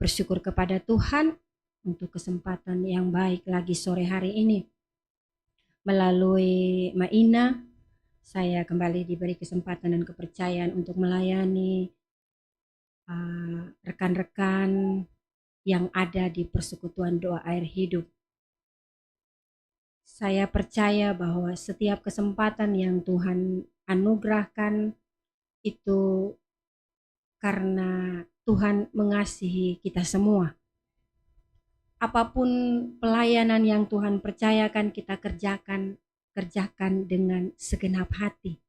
Bersyukur kepada Tuhan untuk kesempatan yang baik lagi sore hari ini. Melalui Maina, saya kembali diberi kesempatan dan kepercayaan untuk melayani rekan-rekan yang ada di Persekutuan Doa Air Hidup. Saya percaya bahwa setiap kesempatan yang Tuhan anugerahkan itu karena Tuhan mengasihi kita semua. Apapun pelayanan yang Tuhan percayakan kita kerjakan dengan segenap hati,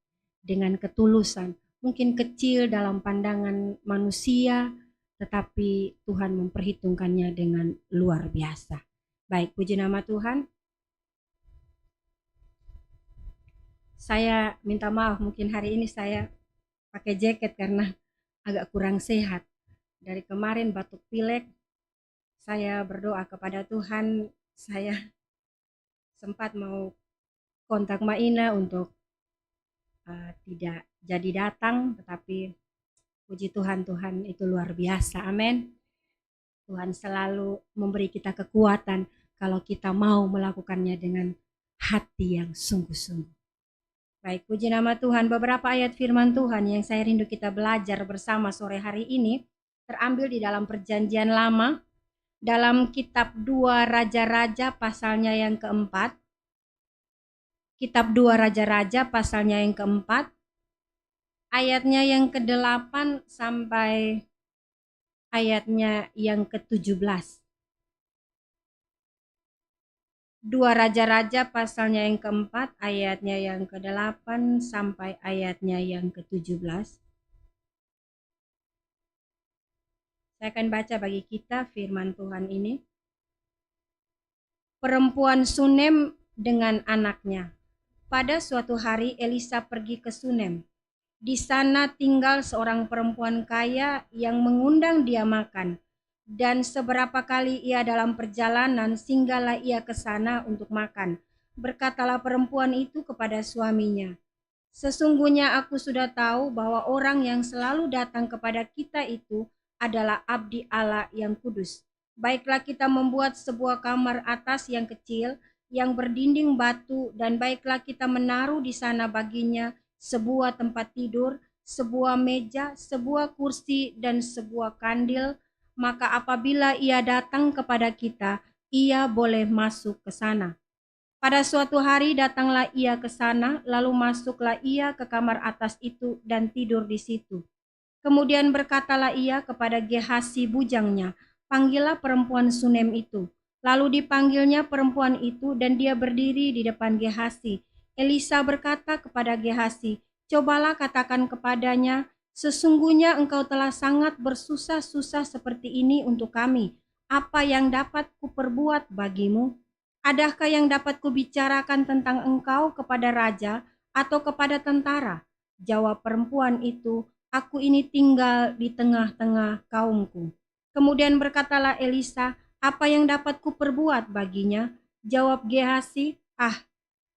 dengan ketulusan. Mungkin kecil dalam pandangan manusia, tetapi Tuhan memperhitungkannya dengan luar biasa. Baik, puji nama Tuhan. Saya minta maaf, mungkin hari ini saya pakai jaket karena agak kurang sehat. Dari kemarin batuk pilek, saya berdoa kepada Tuhan, saya sempat mau kontak Maina untuk tidak jadi datang, tetapi puji Tuhan, Tuhan itu luar biasa, amin. Tuhan selalu memberi kita kekuatan kalau kita mau melakukannya dengan hati yang sungguh-sungguh. Baik, puji nama Tuhan. Beberapa ayat firman Tuhan yang saya rindu kita belajar bersama sore hari ini terambil di dalam Perjanjian Lama, dalam kitab 2 Raja-Raja pasalnya yang keempat. Kitab 2 Raja-Raja pasalnya yang keempat, ayatnya yang ke-8 sampai ayatnya yang ke-17. 2 Raja-Raja pasalnya yang keempat, ayatnya yang ke-8 sampai ayatnya yang ke-17. Saya akan baca bagi kita firman Tuhan ini. Perempuan Sunem dengan anaknya. Pada suatu hari Elisa pergi ke Sunem. Di sana tinggal seorang perempuan kaya yang mengundang dia makan. Dan seberapa kali ia dalam perjalanan, singgahlah ia ke sana untuk makan. Berkatalah perempuan itu kepada suaminya, "Sesungguhnya aku sudah tahu bahwa orang yang selalu datang kepada kita itu adalah abdi Allah yang kudus. Baiklah kita membuat sebuah kamar atas yang kecil, yang berdinding batu, dan baiklah kita menaruh di sana baginya sebuah tempat tidur, sebuah meja, sebuah kursi, dan sebuah kandil. Maka apabila ia datang kepada kita, ia boleh masuk ke sana." Pada suatu hari datanglah ia ke sana, lalu masuklah ia ke kamar atas itu dan tidur di situ. Kemudian berkatalah ia kepada Gehasi bujangnya, "Panggillah perempuan Sunem itu." Lalu dipanggilnya perempuan itu dan dia berdiri di depan Gehasi. Elisa berkata kepada Gehasi, "Cobalah katakan kepadanya, sesungguhnya engkau telah sangat bersusah-susah seperti ini untuk kami. Apa yang dapat kuperbuat bagimu? Adakah yang dapat kubicarakan tentang engkau kepada raja atau kepada tentara?" Jawab perempuan itu, "Aku ini tinggal di tengah-tengah kaumku." Kemudian berkatalah Elisa, "Apa yang dapat kuperbuat baginya?" Jawab Gehasi,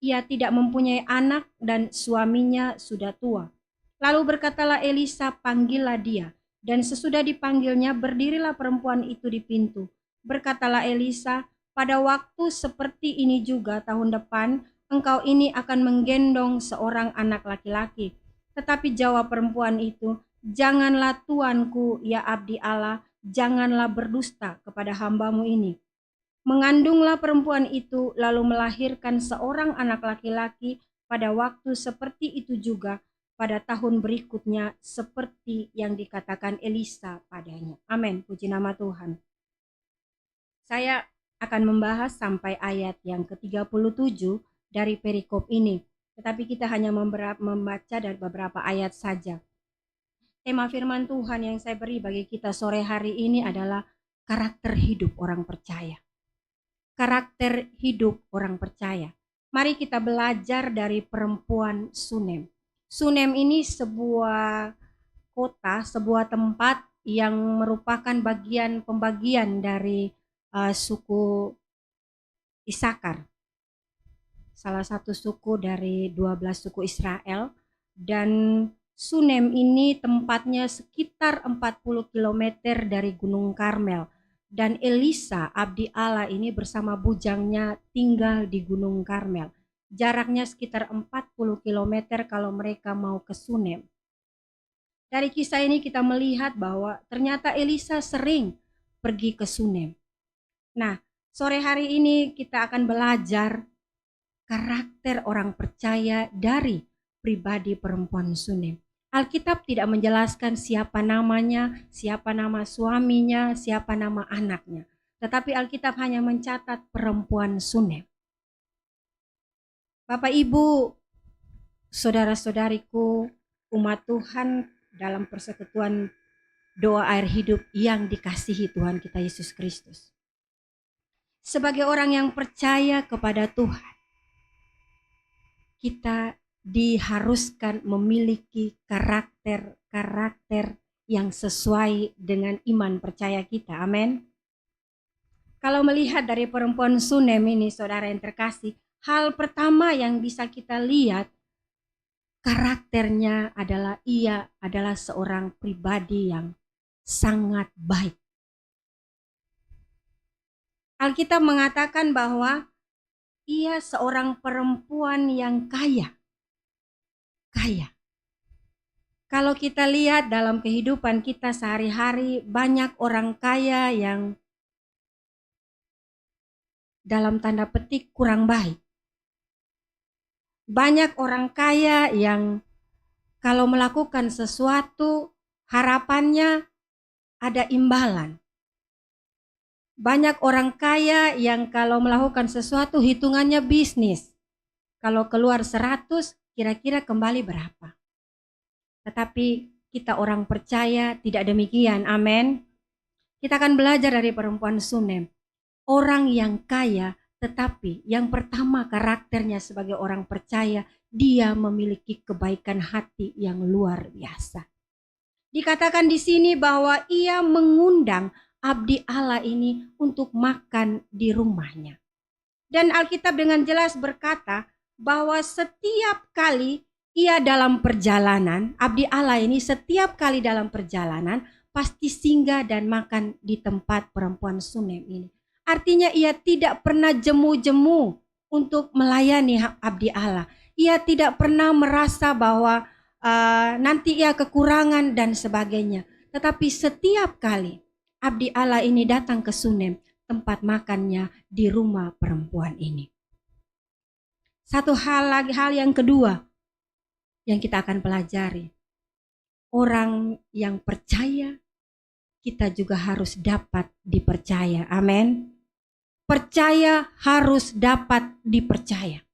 ia tidak mempunyai anak dan suaminya sudah tua." Lalu berkatalah Elisa, "Panggillah dia." Dan sesudah dipanggilnya, berdirilah perempuan itu di pintu. Berkatalah Elisa, "Pada waktu seperti ini juga tahun depan, engkau ini akan menggendong seorang anak laki-laki." Tetapi jawab perempuan itu, "Janganlah tuanku, ya abdi Allah, janganlah berdusta kepada hambamu ini." Mengandunglah perempuan itu lalu melahirkan seorang anak laki-laki. Pada waktu seperti itu juga pada tahun berikutnya seperti yang dikatakan Elisa padanya. Amin, puji nama Tuhan. Saya akan membahas sampai ayat yang ke-37 dari perikop ini. Tetapi kita hanya membaca dari beberapa ayat saja. Tema firman Tuhan yang saya beri bagi kita sore hari ini adalah karakter hidup orang percaya. Karakter hidup orang percaya. Mari kita belajar dari perempuan Sunem. Sunem ini sebuah kota, sebuah tempat yang merupakan pembagian dari suku Isakar. Salah satu suku dari 12 suku Israel, dan Sunem ini tempatnya sekitar 40 km dari Gunung Karmel. Dan Elisa, abdi Allah ini bersama bujangnya tinggal di Gunung Karmel. Jaraknya sekitar 40 km kalau mereka mau ke Sunem. Dari kisah ini kita melihat bahwa ternyata Elisa sering pergi ke Sunem. Nah, sore hari ini kita akan belajar karakter orang percaya dari pribadi perempuan Sunem. Alkitab tidak menjelaskan siapa namanya, siapa nama suaminya, siapa nama anaknya. Tetapi Alkitab hanya mencatat perempuan Sunem. Bapak, Ibu, saudara-saudariku, umat Tuhan dalam persekutuan doa air hidup yang dikasihi Tuhan kita Yesus Kristus. Sebagai orang yang percaya kepada Tuhan, kita diharuskan memiliki karakter yang sesuai dengan iman percaya kita. Amin. Kalau melihat dari perempuan Sunem ini, saudara yang terkasih, hal pertama yang bisa kita lihat, karakternya adalah ia adalah seorang pribadi yang sangat baik. Alkitab mengatakan bahwa ia seorang perempuan yang kaya. Kalau kita lihat dalam kehidupan kita sehari-hari, banyak orang kaya yang dalam tanda petik kurang baik. Banyak orang kaya yang kalau melakukan sesuatu harapannya ada imbalan. Banyak orang kaya yang kalau melakukan sesuatu hitungannya bisnis. Kalau keluar 100, kira-kira kembali berapa? Tetapi kita orang percaya tidak demikian. Amin. Kita akan belajar dari perempuan Sunem. Orang yang kaya, tetapi yang pertama karakternya sebagai orang percaya, dia memiliki kebaikan hati yang luar biasa. Dikatakan di sini bahwa ia mengundang abdi Allah ini untuk makan di rumahnya. Dan Alkitab dengan jelas berkata bahwa setiap kali ia dalam perjalanan, abdi Allah ini setiap kali dalam perjalanan pasti singgah dan makan di tempat perempuan Sunem ini. Artinya ia tidak pernah jemu-jemu untuk melayani abdi Allah. Ia tidak pernah merasa bahwa nanti ia kekurangan dan sebagainya. Tetapi setiap kali abdi Allah ini datang ke Sunem, tempat makannya di rumah perempuan ini. Satu hal yang kedua yang kita akan pelajari. Orang yang percaya, kita juga harus dapat dipercaya. Amin. Percaya harus dapat dipercaya.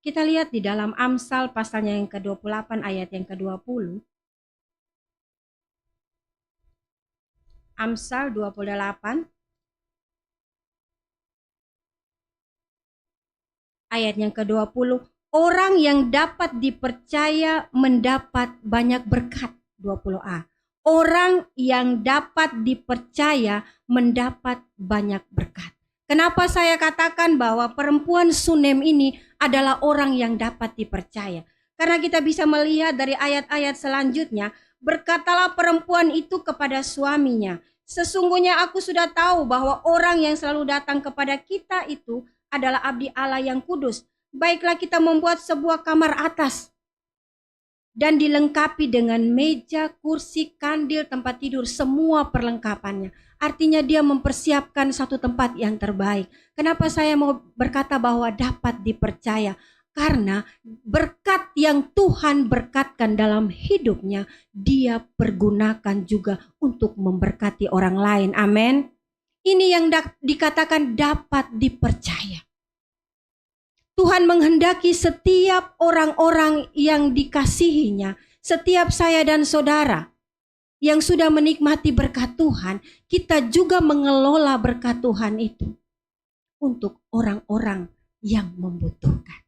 Kita lihat di dalam Amsal pasalnya yang ke-28 ayat yang ke-20. Amsal 28 ayat yang ke-20. Orang yang dapat dipercaya mendapat banyak berkat. 20a. Orang yang dapat dipercaya mendapat banyak berkat. Kenapa saya katakan bahwa perempuan Sunem ini adalah orang yang dapat dipercaya? Karena kita bisa melihat dari ayat-ayat selanjutnya, berkatalah perempuan itu kepada suaminya, sesungguhnya aku sudah tahu bahwa orang yang selalu datang kepada kita itu adalah abdi Allah yang kudus. Baiklah kita membuat sebuah kamar atas dan dilengkapi dengan meja, kursi, kandil, tempat tidur, semua perlengkapannya. Artinya dia mempersiapkan satu tempat yang terbaik. Kenapa saya mau berkata bahwa dapat dipercaya? Karena berkat yang Tuhan berkatkan dalam hidupnya, dia pergunakan juga untuk memberkati orang lain. Amin. Ini yang dikatakan dapat dipercaya. Tuhan menghendaki setiap orang-orang yang dikasihinya, setiap saya dan saudara yang sudah menikmati berkat Tuhan, kita juga mengelola berkat Tuhan itu untuk orang-orang yang membutuhkan.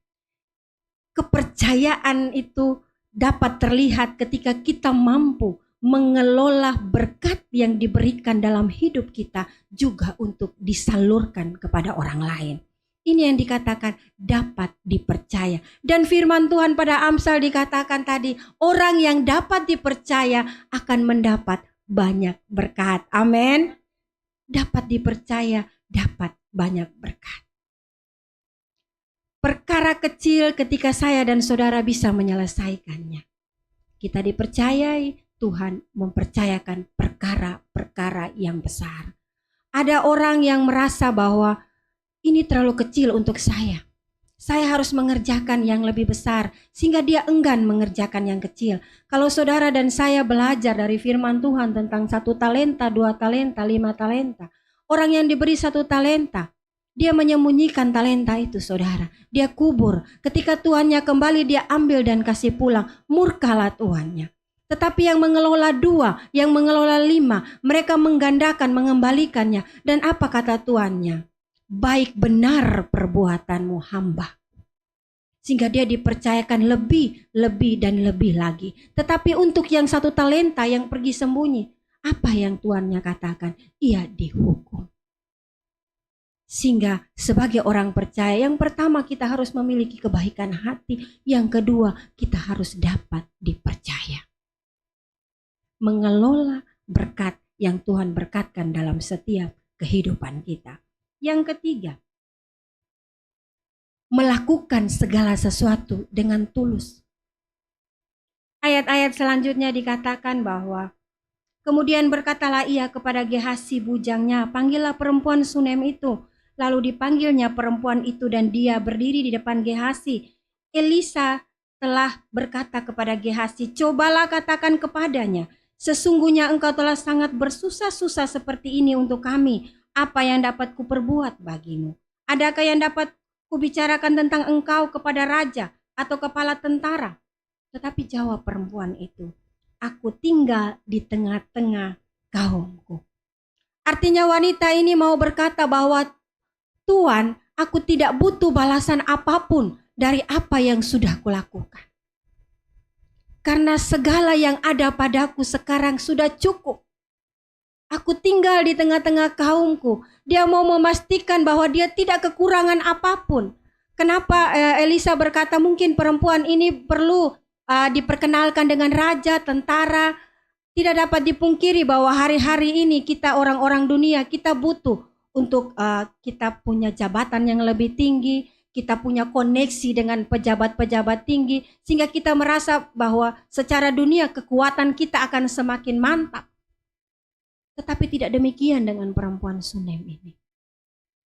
Kepercayaan itu dapat terlihat ketika kita mampu mengelola berkat yang diberikan dalam hidup kita juga untuk disalurkan kepada orang lain. Ini yang dikatakan dapat dipercaya. Dan firman Tuhan pada Amsal dikatakan tadi, orang yang dapat dipercaya akan mendapat banyak berkat. Amin. Dapat dipercaya, dapat banyak berkat. Perkara kecil ketika saya dan saudara bisa menyelesaikannya. Kita dipercayai, Tuhan mempercayakan perkara-perkara yang besar. Ada orang yang merasa bahwa ini terlalu kecil untuk saya. Saya harus mengerjakan yang lebih besar, sehingga dia enggan mengerjakan yang kecil. Kalau saudara dan saya belajar dari firman Tuhan tentang 1 talenta, 2 talenta, 5 talenta. Orang yang diberi 1 talenta, dia menyembunyikan talenta itu, saudara. Dia kubur. Ketika tuannya kembali, dia ambil dan kasih pulang. Murkalah tuannya. Tetapi yang mengelola 2, yang mengelola 5, mereka menggandakan, mengembalikannya. Dan apa kata tuannya? Baik benar perbuatanmu hamba. Sehingga dia dipercayakan lebih dan lebih lagi. Tetapi untuk yang 1 talenta yang pergi sembunyi, apa yang tuannya katakan? Ia dihukum. Sehingga sebagai orang percaya, yang pertama kita harus memiliki kebaikan hati. Yang kedua, kita harus dapat dipercaya. Mengelola berkat yang Tuhan berkatkan dalam setiap kehidupan kita. Yang ketiga, melakukan segala sesuatu dengan tulus. Ayat-ayat selanjutnya dikatakan bahwa kemudian berkatalah ia kepada Gehasi bujangnya, panggillah perempuan Sunem itu. Lalu dipanggilnya perempuan itu dan dia berdiri di depan Gehasi. Elisa telah berkata kepada Gehasi, cobalah katakan kepadanya, sesungguhnya engkau telah sangat bersusah-susah seperti ini untuk kami. Apa yang dapat kuperbuat bagimu? Adakah yang dapat kubicarakan tentang engkau kepada raja atau kepala tentara? Tetapi jawab perempuan itu, aku tinggal di tengah-tengah kaumku. Artinya wanita ini mau berkata bahwa Tuhan, aku tidak butuh balasan apapun dari apa yang sudah kulakukan. Karena segala yang ada padaku sekarang sudah cukup. Aku tinggal di tengah-tengah kaumku. Dia mau memastikan bahwa dia tidak kekurangan apapun. Kenapa Elisa berkata mungkin perempuan ini perlu diperkenalkan dengan raja, tentara. Tidak dapat dipungkiri bahwa hari-hari ini kita orang-orang dunia, kita butuh untuk kita punya jabatan yang lebih tinggi, kita punya koneksi dengan pejabat-pejabat tinggi, sehingga kita merasa bahwa secara dunia kekuatan kita akan semakin mantap. Tetapi tidak demikian dengan perempuan Sunem ini.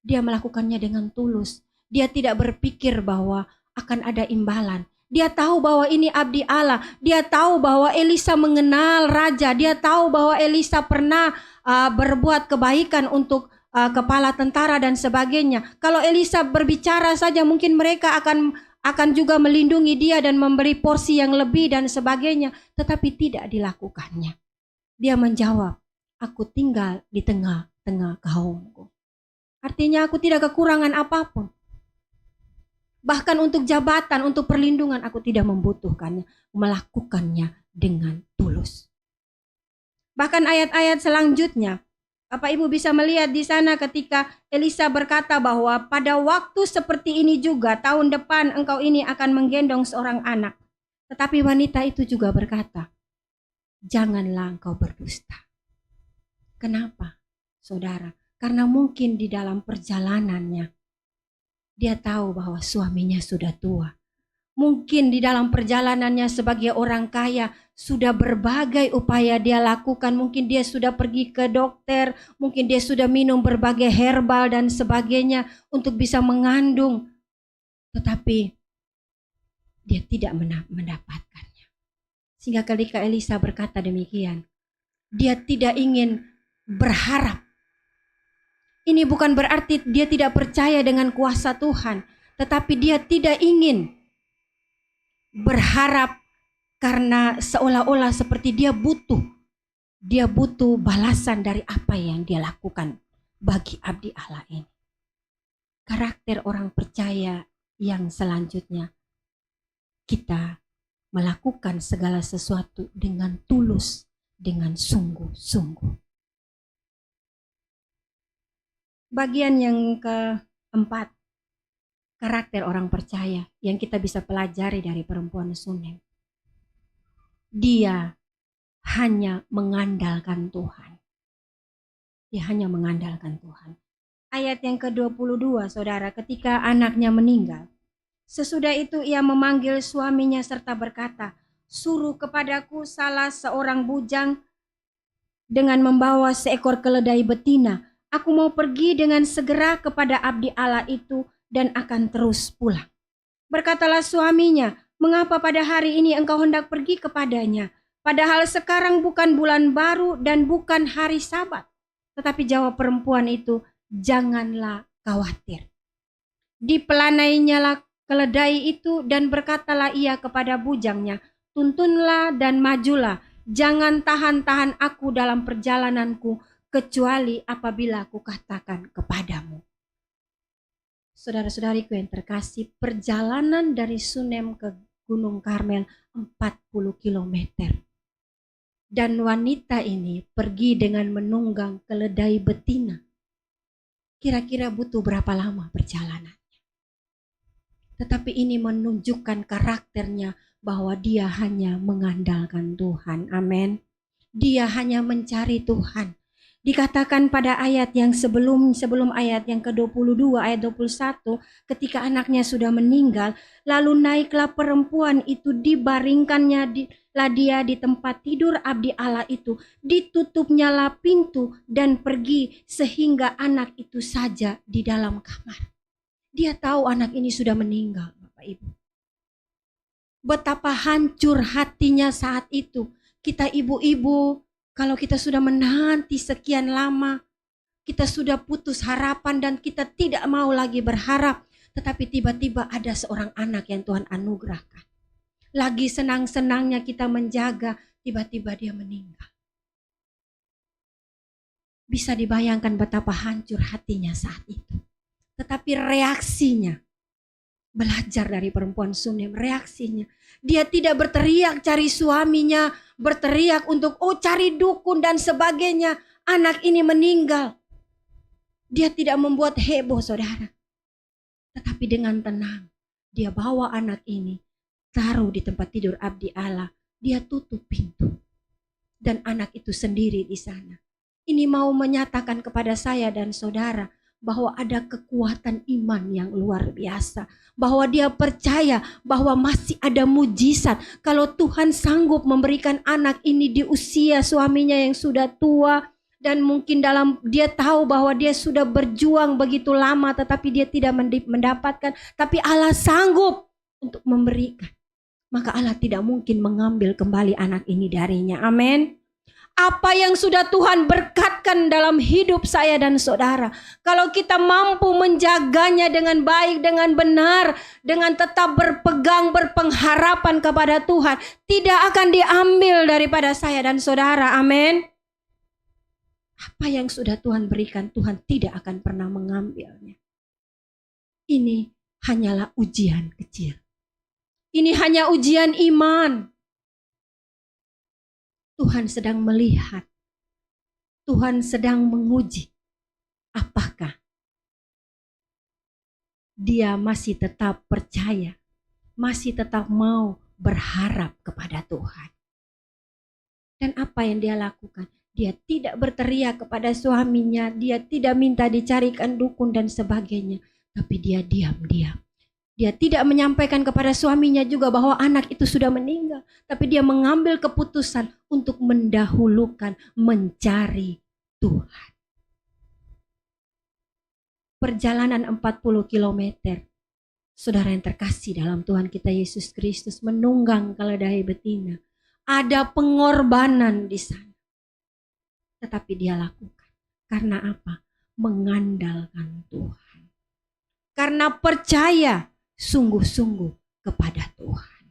Dia melakukannya dengan tulus. Dia tidak berpikir bahwa akan ada imbalan. Dia tahu bahwa ini abdi Allah. Dia tahu bahwa Elisa mengenal raja. Dia tahu bahwa Elisa pernah berbuat kebaikan untuk kepala tentara dan sebagainya. Kalau Elisa berbicara saja mungkin mereka akan juga melindungi dia dan memberi porsi yang lebih dan sebagainya. Tetapi tidak dilakukannya. Dia menjawab, aku tinggal di tengah-tengah kaumku. Artinya aku tidak kekurangan apapun. Bahkan untuk jabatan, untuk perlindungan aku tidak membutuhkannya. Melakukannya dengan tulus. Bahkan ayat-ayat selanjutnya, Bapak Ibu bisa melihat di sana ketika Elisa berkata bahwa pada waktu seperti ini juga tahun depan engkau ini akan menggendong seorang anak. Tetapi wanita itu juga berkata, janganlah engkau berdusta. Kenapa, saudara? Karena mungkin di dalam perjalanannya, dia tahu bahwa suaminya sudah tua. Mungkin di dalam perjalanannya sebagai orang kaya, sudah berbagai upaya dia lakukan. Mungkin dia sudah pergi ke dokter, mungkin dia sudah minum berbagai herbal dan sebagainya untuk bisa mengandung. Tetapi dia tidak mendapatkannya. Sehingga ketika Elisa berkata demikian, dia tidak ingin berharap. Ini bukan berarti dia tidak percaya dengan kuasa Tuhan, tetapi dia tidak ingin berharap karena seolah-olah seperti dia butuh balasan dari apa yang dia lakukan bagi abdi Allah ini. Karakter orang percaya yang selanjutnya, kita melakukan segala sesuatu dengan tulus, dengan sungguh-sungguh. Bagian yang keempat, karakter orang percaya yang kita bisa pelajari dari perempuan Sunem. Dia hanya mengandalkan Tuhan. Dia hanya mengandalkan Tuhan. Ayat yang ke-22, saudara, ketika anaknya meninggal. Sesudah itu ia memanggil suaminya serta berkata, suruh kepadaku salah seorang bujang dengan membawa seekor keledai betina. Aku mau pergi dengan segera kepada abdi Allah itu dan akan terus pulang. Berkatalah suaminya, mengapa pada hari ini engkau hendak pergi kepadanya? Padahal sekarang bukan bulan baru dan bukan hari Sabat. Tetapi jawab perempuan itu, janganlah khawatir. Dipelanainya keledai itu dan berkatalah ia kepada bujangnya, tuntunlah dan majulah, jangan tahan-tahan aku dalam perjalananku, kecuali apabila aku katakan kepadamu. Saudara-saudariku yang terkasih, perjalanan dari Sunem ke Gunung Karmel 40 kilometer. Dan wanita ini pergi dengan menunggang keledai betina. Kira-kira butuh berapa lama perjalanan? Tetapi ini menunjukkan karakternya bahwa dia hanya mengandalkan Tuhan. Amin. Dia hanya mencari Tuhan. Dikatakan pada ayat yang sebelum ayat yang ke-22, ayat 21, ketika anaknya sudah meninggal, lalu naiklah perempuan itu, dibaringkannya dia di tempat tidur abdi Allah itu, ditutupnyalah pintu dan pergi sehingga anak itu saja di dalam kamar. Dia tahu anak ini sudah meninggal, Bapak Ibu. Betapa hancur hatinya saat itu. Kita ibu-ibu, kalau kita sudah menanti sekian lama, kita sudah putus harapan dan kita tidak mau lagi berharap. Tetapi tiba-tiba ada seorang anak yang Tuhan anugerahkan. Lagi senang-senangnya kita menjaga, tiba-tiba dia meninggal. Bisa dibayangkan betapa hancur hatinya saat itu. Tetapi reaksinya, belajar dari perempuan Sunem, reaksinya. Dia tidak berteriak cari suaminya, berteriak untuk cari dukun dan sebagainya. Anak ini meninggal. Dia tidak membuat heboh, saudara. Tetapi dengan tenang, dia bawa anak ini, taruh di tempat tidur abdi Allah. Dia tutup pintu. Dan anak itu sendiri di sana. Ini mau menyatakan kepada saya dan saudara, bahwa ada kekuatan iman yang luar biasa. Bahwa dia percaya bahwa masih ada mujizat. Kalau Tuhan sanggup memberikan anak ini di usia suaminya yang sudah tua. Dan mungkin dia tahu bahwa dia sudah berjuang begitu lama tetapi dia tidak mendapatkan. Tapi Allah sanggup untuk memberikan. Maka Allah tidak mungkin mengambil kembali anak ini darinya. Amin. Apa yang sudah Tuhan berkatkan dalam hidup saya dan saudara, kalau kita mampu menjaganya dengan baik, dengan benar, dengan tetap berpegang, berpengharapan kepada Tuhan, tidak akan diambil daripada saya dan saudara. Amin. Apa yang sudah Tuhan berikan, Tuhan tidak akan pernah mengambilnya. Ini hanyalah ujian kecil. Ini hanya ujian iman. Tuhan sedang melihat, Tuhan sedang menguji apakah dia masih tetap percaya, masih tetap mau berharap kepada Tuhan. Dan apa yang dia lakukan? Dia tidak berteriak kepada suaminya, dia tidak minta dicarikan dukun dan sebagainya, tapi dia diam-diam. Dia tidak menyampaikan kepada suaminya juga bahwa anak itu sudah meninggal. Tapi dia mengambil keputusan untuk mendahulukan mencari Tuhan. Perjalanan 40 kilometer. Saudara yang terkasih dalam Tuhan kita Yesus Kristus menunggang keledai betina. Ada pengorbanan di sana. Tetapi dia lakukan. Karena apa? Mengandalkan Tuhan. Karena percaya sungguh-sungguh kepada Tuhan.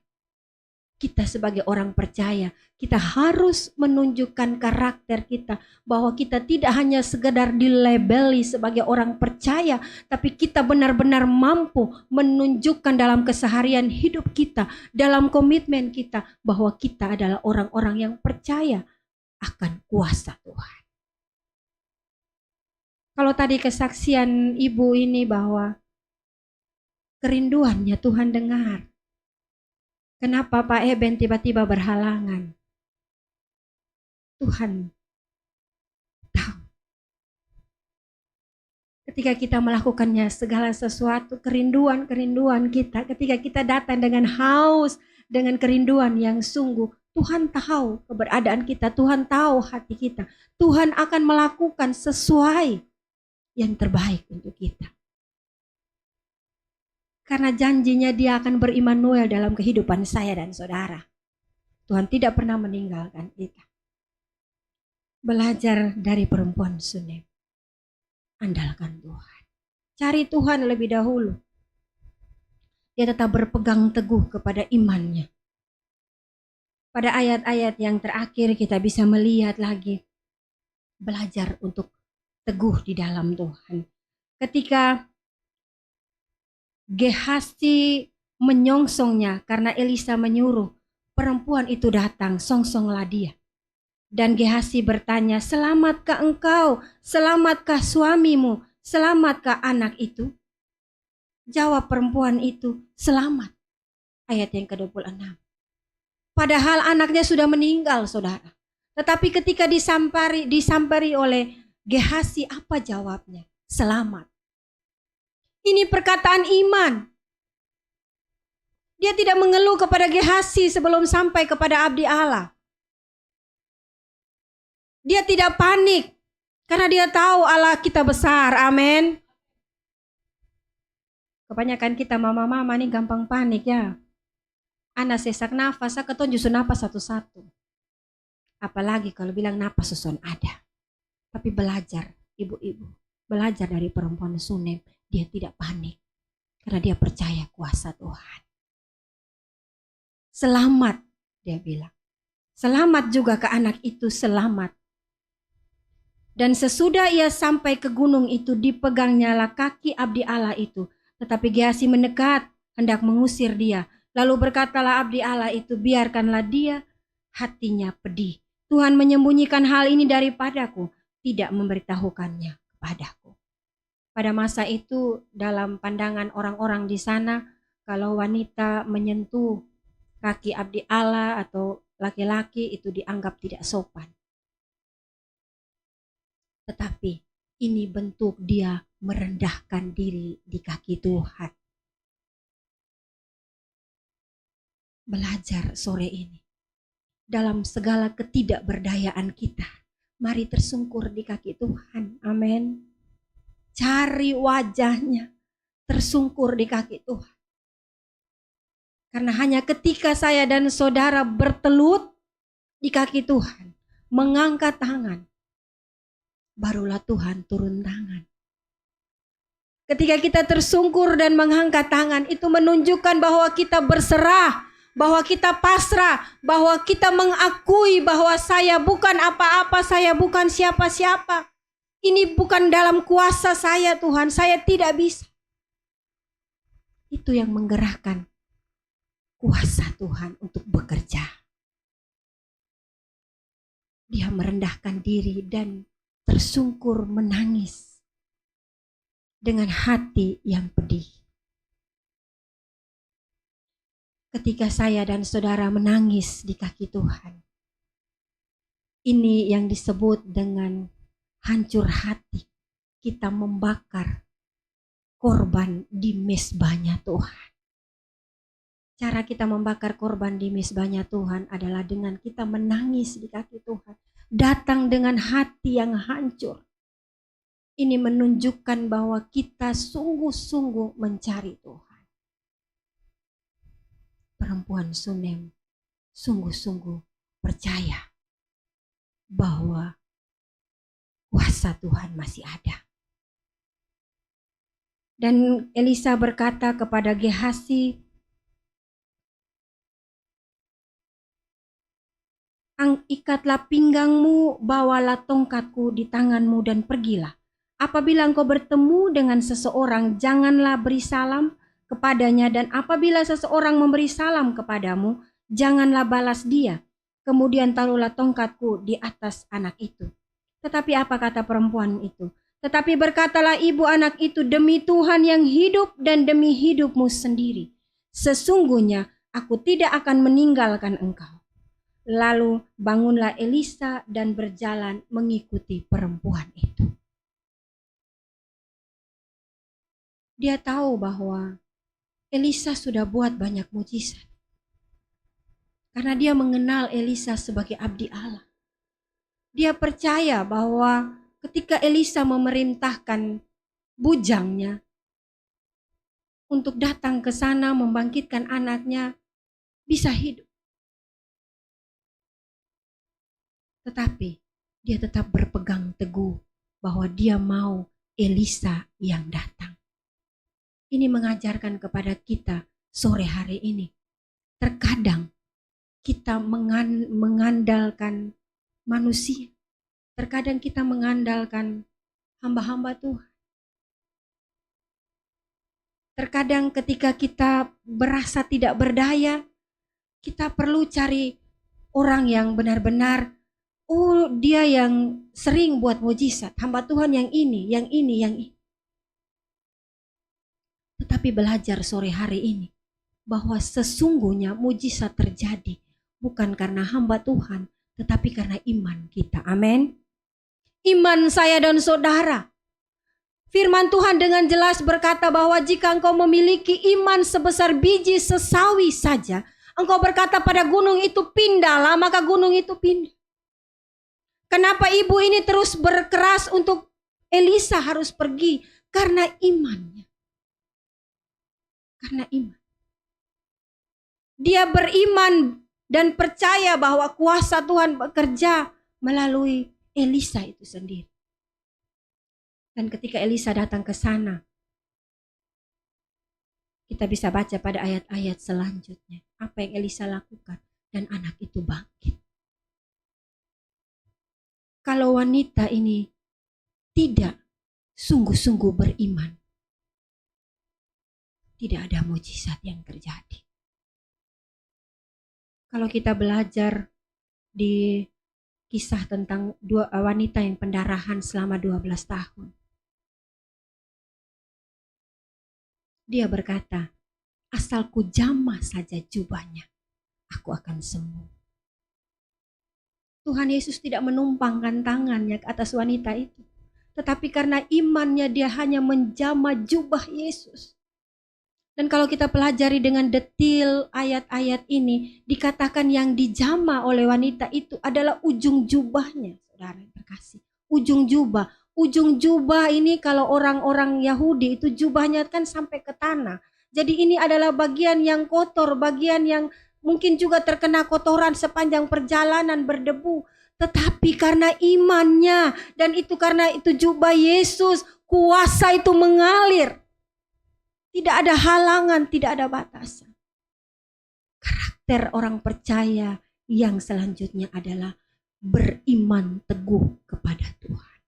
Kita sebagai orang percaya, kita harus menunjukkan karakter kita bahwa kita tidak hanya sekedar dilabeli sebagai orang percaya, tapi kita benar-benar mampu menunjukkan dalam keseharian hidup kita, dalam komitmen kita bahwa kita adalah orang-orang yang percaya akan kuasa Tuhan. Kalau tadi kesaksian ibu ini bahwa kerinduannya Tuhan dengar. Kenapa Pak Eben tiba-tiba berhalangan? Tuhan tahu. Ketika kita melakukannya segala sesuatu, kerinduan kita, ketika kita datang dengan haus, dengan kerinduan yang sungguh, Tuhan tahu keberadaan kita, Tuhan tahu hati kita. Tuhan akan melakukan sesuai yang terbaik untuk kita. Karena janjinya Dia akan berimmanuel dalam kehidupan saya dan saudara. Tuhan tidak pernah meninggalkan kita. Belajar dari perempuan Sunem. Andalkan Tuhan. Cari Tuhan lebih dahulu. Dia tetap berpegang teguh kepada imannya. Pada ayat-ayat yang terakhir kita bisa melihat lagi. Belajar untuk teguh di dalam Tuhan. Ketika Gehasi menyongsongnya karena Elisa menyuruh, perempuan itu datang, songsonglah dia. Dan Gehasi bertanya, selamatkah engkau? Selamatkah suamimu? Selamatkah anak itu? Jawab perempuan itu, selamat. Ayat yang ke-26. Padahal anaknya sudah meninggal, saudara. Tetapi ketika disampari oleh Gehasi, apa jawabnya? Selamat. Ini perkataan iman. Dia tidak mengeluh kepada Gehasi sebelum sampai kepada abdi Allah. Dia tidak panik karena dia tahu Allah kita besar. Amin. Kebanyakan kita mama-mama nih gampang panik ya. Anak sesak nafas, saya keton justru nafas satu-satu. Apalagi kalau bilang nafas susun ada. Tapi belajar, ibu-ibu. Belajar dari perempuan Sunem. Dia tidak panik. Karena dia percaya kuasa Tuhan. Selamat, dia bilang. Selamat juga ke anak itu, selamat. Dan sesudah ia sampai ke gunung itu, dipegangnyalah kaki abdi Allah itu. Tetapi Gehasi mendekat, hendak mengusir dia. Lalu berkatalah abdi Allah itu, biarkanlah dia, hatinya pedih. Tuhan menyembunyikan hal ini daripadaku, tidak memberitahukannya kepadaku. Pada masa itu, dalam pandangan orang-orang di sana, kalau wanita menyentuh kaki abdi Allah atau laki-laki itu dianggap tidak sopan. Tetapi ini bentuk dia merendahkan diri di kaki Tuhan. Belajar sore ini. Dalam segala ketidakberdayaan kita. Mari tersungkur di kaki Tuhan. Amin. Cari wajahnya. Tersungkur di kaki Tuhan. Karena hanya ketika saya dan saudara bertelut di kaki Tuhan. Mengangkat tangan. Barulah Tuhan turun tangan. Ketika kita tersungkur dan mengangkat tangan, itu menunjukkan bahwa kita berserah, bahwa kita pasrah, bahwa kita mengakui bahwa saya bukan apa-apa, saya bukan siapa-siapa. Ini bukan dalam kuasa saya Tuhan, saya tidak bisa. Itu yang menggerakkan kuasa Tuhan untuk bekerja. Dia merendahkan diri dan tersungkur menangis dengan hati yang pedih. Ketika saya dan saudara menangis di kaki Tuhan, ini yang disebut dengan hancur hati. Kita membakar korban di mezbahnya Tuhan. Cara kita membakar korban di mezbahnya Tuhan adalah dengan kita menangis di kaki Tuhan. Datang dengan hati yang hancur. Ini menunjukkan bahwa kita sungguh-sungguh mencari Tuhan. Perempuan Sunem sungguh-sungguh percaya bahwa kuasa Tuhan masih ada. Dan Elisa berkata kepada Gehasi, ikatlah pinggangmu, bawalah tongkatku di tanganmu dan pergilah. Apabila engkau bertemu dengan seseorang, janganlah beri salam kepadanya, dan apabila seseorang memberi salam kepadamu, janganlah balas dia. Kemudian taruhlah tongkatku di atas anak itu. Tetapi apa kata perempuan itu? Tetapi berkatalah ibu anak itu, demi Tuhan yang hidup dan demi hidupmu sendiri, sesungguhnya aku tidak akan meninggalkan engkau. Lalu bangunlah Elisa dan berjalan mengikuti perempuan itu. Dia tahu bahwa Elisa sudah buat banyak mujizat. Karena dia mengenal Elisa sebagai abdi Allah. Dia percaya bahwa ketika Elisa memerintahkan bujangnya untuk datang ke sana membangkitkan anaknya, bisa hidup. Tetapi dia tetap berpegang teguh bahwa dia mau Elisa yang datang. Ini mengajarkan kepada kita sore hari ini. Terkadang kita mengandalkan manusia. Terkadang kita mengandalkan hamba-hamba Tuhan. Terkadang ketika kita berasa tidak berdaya, kita perlu cari orang yang benar-benar, oh dia yang sering buat mujizat, hamba Tuhan yang ini, yang ini, yang ini. Tetapi belajar sore hari ini, bahwa sesungguhnya mujizat terjadi bukan karena hamba Tuhan, tetapi karena iman kita. Amin. Iman saya dan saudara. Firman Tuhan dengan jelas berkata bahwa jika engkau memiliki iman sebesar biji sesawi saja, engkau berkata pada gunung itu pindahlah, maka gunung itu pindah. Kenapa ibu ini terus berkeras untuk Elisa harus pergi? Karena imannya. Karena iman. Dia beriman dan percaya bahwa kuasa Tuhan bekerja melalui Elisa itu sendiri. Dan ketika Elisa datang ke sana, kita bisa baca pada ayat-ayat selanjutnya apa yang Elisa lakukan, dan anak itu bangkit. Kalau wanita ini tidak sungguh-sungguh beriman, tidak ada mujizat yang terjadi. Kalau kita belajar di kisah tentang dua wanita yang pendarahan selama 12 tahun. Dia berkata, asal ku jamah saja jubahnya, aku akan sembuh. Tuhan Yesus tidak menumpangkan tangannya ke atas wanita itu. Tetapi karena imannya dia hanya menjamah jubah Yesus. Dan kalau kita pelajari dengan detil ayat-ayat ini, dikatakan yang dijamah oleh wanita itu adalah ujung jubahnya. Saudara yang terkasih, ujung jubah. Ujung jubah ini kalau orang-orang Yahudi itu jubahnya kan sampai ke tanah. Jadi ini adalah bagian yang kotor, bagian yang mungkin juga terkena kotoran sepanjang perjalanan berdebu. Tetapi karena imannya dan itu karena itu jubah Yesus, kuasa itu mengalir. Tidak ada halangan, tidak ada batasan. Karakter orang percaya yang selanjutnya adalah beriman teguh kepada Tuhan.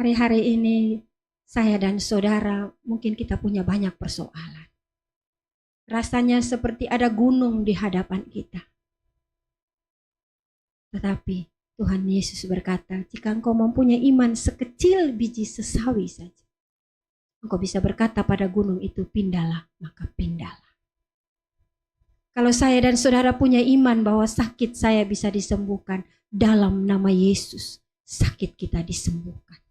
Hari-hari ini saya dan saudara mungkin kita punya banyak persoalan. Rasanya seperti ada gunung di hadapan kita. Tetapi Tuhan Yesus berkata, jika engkau mempunyai iman sekecil biji sesawi saja, engkau bisa berkata pada gunung itu, pindahlah, maka pindahlah. Kalau saya dan saudara punya iman bahwa sakit saya bisa disembuhkan, dalam nama Yesus, sakit kita disembuhkan.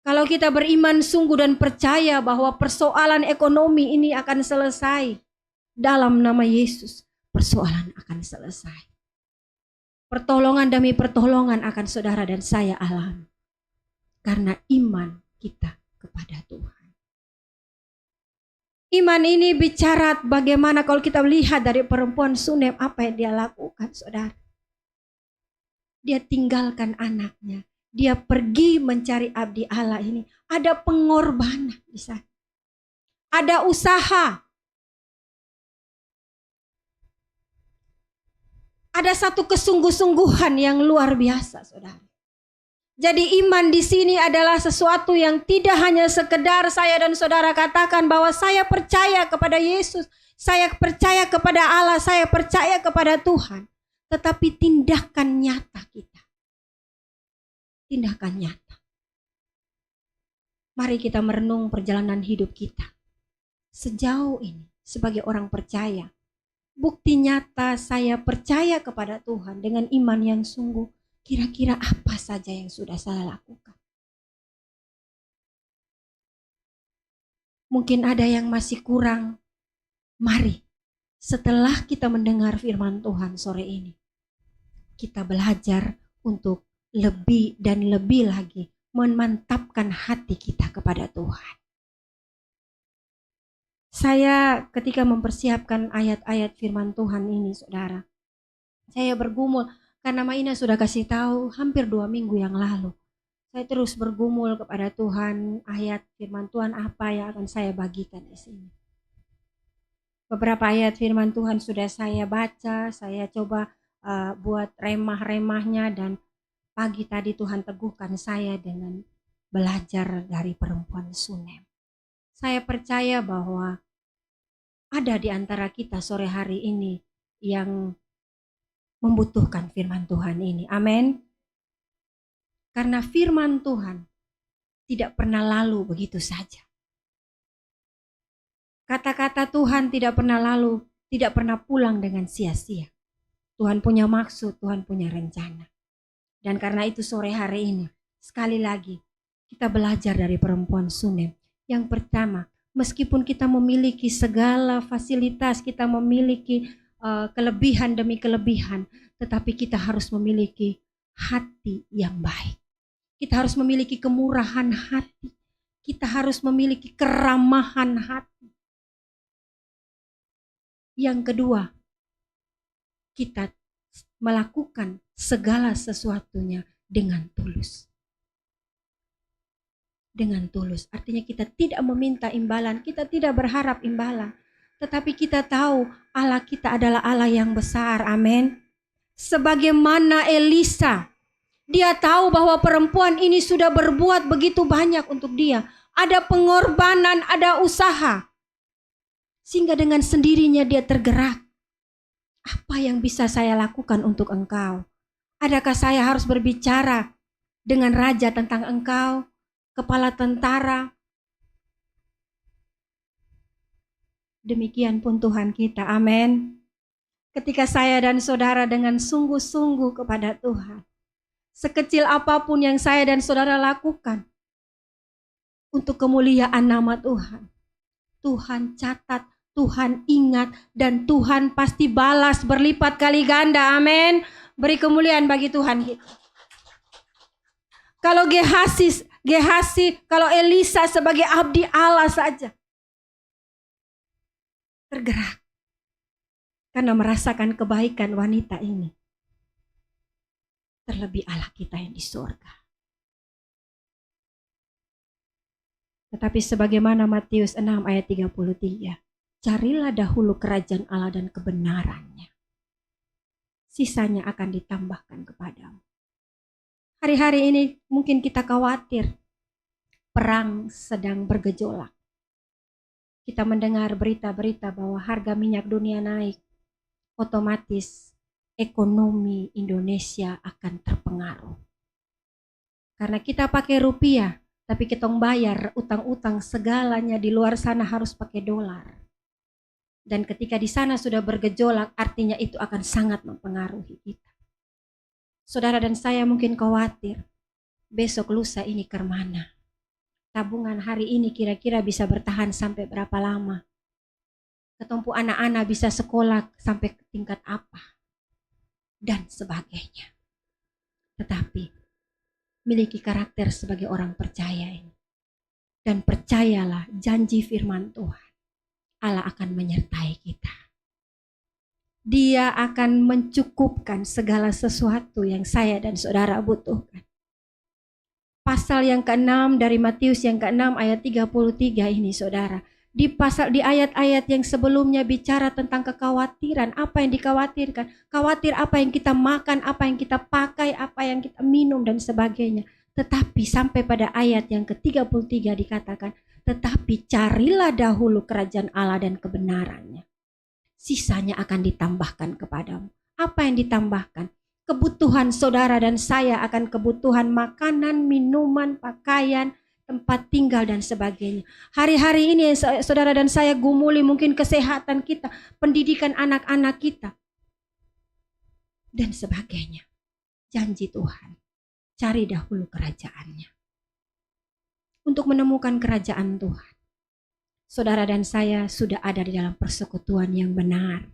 Kalau kita beriman sungguh dan percaya bahwa persoalan ekonomi ini akan selesai, dalam nama Yesus, persoalan akan selesai. Pertolongan demi pertolongan akan saudara dan saya alami. Karena iman kita kepada Tuhan. Iman ini bicara bagaimana kalau kita lihat dari perempuan Sunem apa yang dia lakukan, saudara. Dia tinggalkan anaknya. Dia pergi mencari abdi Allah ini. Ada pengorbanan di sana. Ada usaha. Ada satu kesungguh-sungguhan yang luar biasa, saudara. Jadi iman di sini adalah sesuatu yang tidak hanya sekedar saya dan saudara katakan bahwa saya percaya kepada Yesus, saya percaya kepada Allah, saya percaya kepada Tuhan. Tetapi tindakan nyata kita. tindakan nyata. Mari kita merenung perjalanan hidup kita. Sejauh ini sebagai orang percaya, bukti nyata saya percaya kepada Tuhan dengan iman yang sungguh. Kira-kira apa saja yang sudah saya lakukan? Mungkin ada yang masih kurang. Mari, setelah kita mendengar firman Tuhan sore ini, kita belajar untuk lebih dan lebih lagi memantapkan hati kita kepada Tuhan. Saya ketika mempersiapkan ayat-ayat firman Tuhan ini, saudara, saya bergumul karena Maina sudah kasih tahu hampir 2 minggu yang lalu. Saya terus bergumul kepada Tuhan, ayat firman Tuhan apa yang akan saya bagikan di sini. Beberapa ayat firman Tuhan sudah saya baca, saya coba buat remah-remahnya, dan pagi tadi Tuhan teguhkan saya dengan belajar dari perempuan Sunem. Saya percaya bahwa ada di antara kita sore hari ini yang membutuhkan firman Tuhan ini. Amin. Karena firman Tuhan tidak pernah lalu begitu saja. Kata-kata Tuhan tidak pernah lalu, tidak pernah pulang dengan sia-sia. Tuhan punya maksud, Tuhan punya rencana. Dan karena itu sore hari ini, sekali lagi, kita belajar dari perempuan Sunem. Yang pertama, meskipun kita memiliki segala fasilitas, kita memiliki kelebihan demi kelebihan, tetapi kita harus memiliki hati yang baik. Kita harus memiliki kemurahan hati. Kita harus memiliki keramahan hati. Yang kedua, kita melakukan segala sesuatunya dengan tulus. Dengan tulus, artinya kita tidak meminta imbalan, kita tidak berharap imbalan. Tetapi kita tahu Allah kita adalah Allah yang besar, amin. Sebagaimana Elisa, dia tahu bahwa perempuan ini sudah berbuat begitu banyak untuk dia. Ada pengorbanan, ada usaha. Sehingga dengan sendirinya dia tergerak. Apa yang bisa saya lakukan untuk engkau? Adakah saya harus berbicara dengan raja tentang engkau, kepala tentara? Demikian pun Tuhan kita, amin. Ketika saya dan saudara dengan sungguh-sungguh kepada Tuhan, sekecil apapun yang saya dan saudara lakukan untuk kemuliaan nama Tuhan, Tuhan catat, Tuhan ingat, dan Tuhan pasti balas berlipat kali ganda, amin. Beri kemuliaan bagi Tuhan kita. Kalau Gehasi, kalau Elisa sebagai abdi Allah saja tergerak karena merasakan kebaikan wanita ini. Terlebih Allah kita yang di surga. Tetapi sebagaimana Matius 6 ayat 33, carilah dahulu kerajaan Allah dan kebenarannya. Sisanya akan ditambahkan kepadamu. Hari-hari ini mungkin kita khawatir. Perang sedang bergejolak. Kita mendengar berita-berita bahwa harga minyak dunia naik. Otomatis ekonomi Indonesia akan terpengaruh. Karena kita pakai rupiah, tapi kita bayar utang-utang segalanya di luar sana harus pakai dolar. Dan ketika di sana sudah bergejolak, artinya itu akan sangat mempengaruhi kita. Saudara dan saya mungkin khawatir, besok lusa ini ke mana? Tabungan hari ini kira-kira bisa bertahan sampai berapa lama? Ketumpu anak-anak bisa sekolah sampai ke tingkat apa? Dan sebagainya. Tetapi miliki karakter sebagai orang percaya ini. Dan percayalah janji firman Tuhan. Allah akan menyertai kita. Dia akan mencukupkan segala sesuatu yang saya dan saudara butuhkan. Pasal yang ke-6 dari Matius yang ke-6 ayat 33 ini saudara. Di ayat-ayat yang sebelumnya bicara tentang kekhawatiran, apa yang dikhawatirkan, khawatir apa yang kita makan, apa yang kita pakai, apa yang kita minum dan sebagainya. Tetapi sampai pada ayat yang ke-33 dikatakan, tetapi carilah dahulu kerajaan Allah dan kebenarannya. Sisanya akan ditambahkan kepadamu. Apa yang ditambahkan? kebutuhan saudara dan saya akan kebutuhan makanan, minuman, pakaian, tempat tinggal dan sebagainya. Hari-hari ini saudara dan saya gumuli mungkin kesehatan kita, pendidikan anak-anak kita, dan sebagainya. Janji Tuhan, cari dahulu kerajaannya. Untuk menemukan kerajaan Tuhan, saudara dan saya sudah ada di dalam persekutuan yang benar.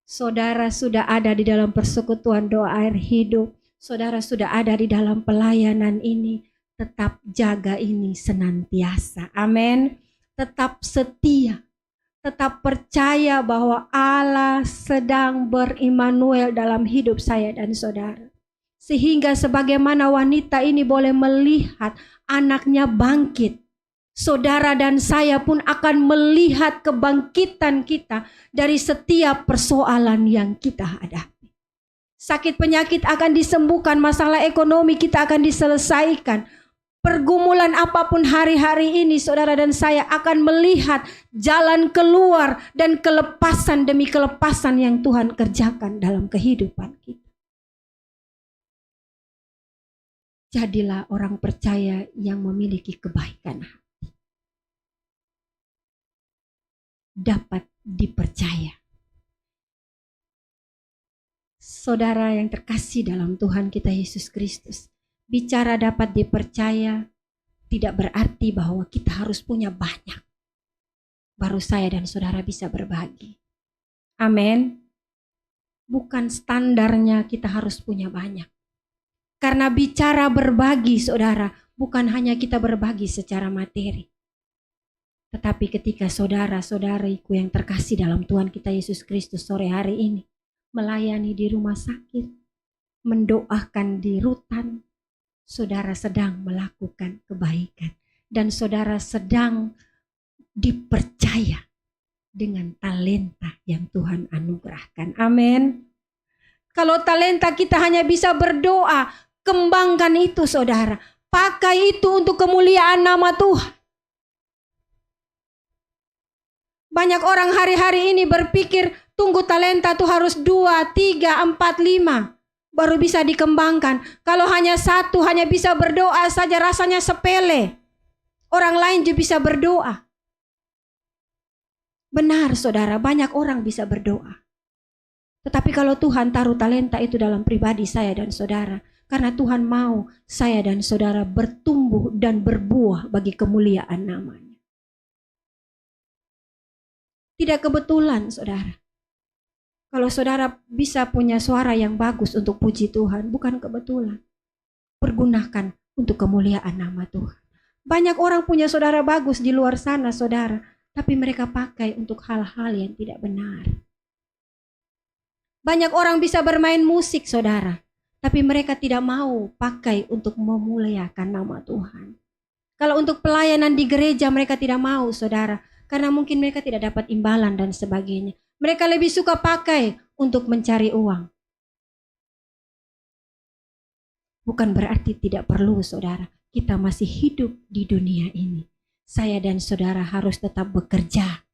Saudara sudah ada di dalam persekutuan doa air hidup. Saudara sudah ada di dalam pelayanan ini. Tetap jaga ini senantiasa. Amin. Tetap setia. Tetap percaya bahwa Allah sedang berimanuel dalam hidup saya dan saudara. Sehingga sebagaimana wanita ini boleh melihat anaknya bangkit, saudara dan saya pun akan melihat kebangkitan kita dari setiap persoalan yang kita hadapi. Sakit penyakit akan disembuhkan, masalah ekonomi kita akan diselesaikan. Pergumulan apapun hari-hari ini, saudara dan saya akan melihat jalan keluar dan kelepasan demi kelepasan yang Tuhan kerjakan dalam kehidupan kita. Jadilah orang percaya yang memiliki kebaikan hati. Dapat dipercaya. Saudara yang terkasih dalam Tuhan kita Yesus Kristus, bicara dapat dipercaya tidak berarti bahwa kita harus punya banyak. Baru saya dan saudara bisa berbagi. Amin. Bukan standarnya kita harus punya banyak. Karena bicara berbagi, saudara, bukan hanya kita berbagi secara materi. Tetapi ketika saudara-saudariku yang terkasih dalam Tuhan kita Yesus Kristus sore hari ini, melayani di rumah sakit, mendoakan di rutan, saudara sedang melakukan kebaikan. Dan saudara sedang dipercaya dengan talenta yang Tuhan anugerahkan. Amin. Kalau talenta kita hanya bisa berdoa, kembangkan itu saudara. Pakai itu untuk kemuliaan nama Tuhan. Banyak orang hari-hari ini berpikir tunggu talenta itu harus 2, 3, 4, 5 baru bisa dikembangkan. Kalau hanya satu, hanya bisa berdoa saja rasanya sepele. Orang lain juga bisa berdoa. Benar saudara, banyak orang bisa berdoa. Tetapi kalau Tuhan taruh talenta itu dalam pribadi saya dan saudara, karena Tuhan mau saya dan saudara bertumbuh dan berbuah bagi kemuliaan namanya. Tidak kebetulan saudara. Kalau saudara bisa punya suara yang bagus untuk puji Tuhan, bukan kebetulan. Pergunakan untuk kemuliaan nama Tuhan. Banyak orang punya saudara bagus di luar sana saudara, tapi mereka pakai untuk hal-hal yang tidak benar. Banyak orang bisa bermain musik saudara, tapi mereka tidak mau pakai untuk memuliakan nama Tuhan. Kalau untuk pelayanan di gereja mereka tidak mau saudara, karena mungkin mereka tidak dapat imbalan dan sebagainya. Mereka lebih suka pakai untuk mencari uang. Bukan berarti tidak perlu saudara, kita masih hidup di dunia ini. Saya dan saudara harus tetap bekerja.